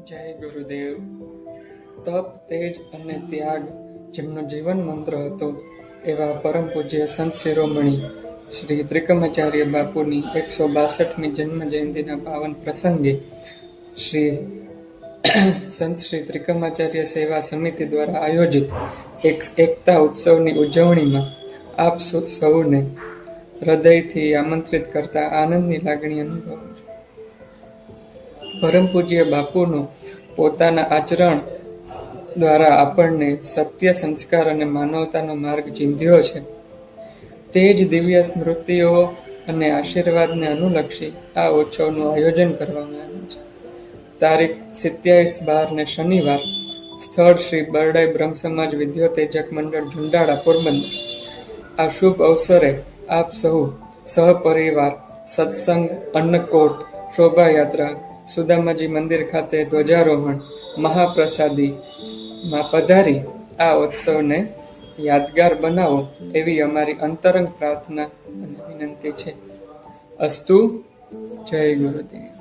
જય ગુરુદેવ. તપ, તેજ અને ત્યાગ જેમનો જીવન મંત્ર હતો એવા પરમ પૂજ્ય સંત શિરોમણી શ્રી ત્રિકમાચાર્ય બાપુની 162મી જન્મ જયંતિના પાવન પ્રસંગે સંત શ્રી ત્રિકમાચાર્ય સેવા સમિતિ દ્વારા આયોજિત એકતા ઉત્સવની ઉજવણીમાં આપ સૌને હૃદયથી આમંત્રિત કરતા આનંદની લાગણી અનુભવું છું. પરમ પૂજ્ય બાપુનું પોતાના આચરણ દ્વારા આપણને સત્ય, સંસ્કાર અને માનવતાનો માર્ગ ચીંધ્યો છે. તે જ દિવ્ય સ્મૃતિઓ અને આશીર્વાદને અનુલક્ષી આ ઉત્સવનું આયોજન કરવામાં આવ્યું છે. તારીખ 27/12 ને શનિવાર, સ્થળ શ્રી બરડાઈ બ્રહ્મ સમાજ વિદ્યોતેજક મંડળ ઝુંડાળા, પોરબંદર. આ શુભ અવસરે આપ સહુ સહપરિવાર સત્સંગ, અન્નકોટ, શોભાયાત્રા, સુદામાજી મંદિર ખાતે ધ્વજારોહણ, મહાપ્રસાદીમાં પધારી આ ઉત્સવને યાદગાર બનાવો એવી અમારી અંતરંગ પ્રાર્થના અને વિનંતી છે. અસ્તુ. જય ગુરુદેવ.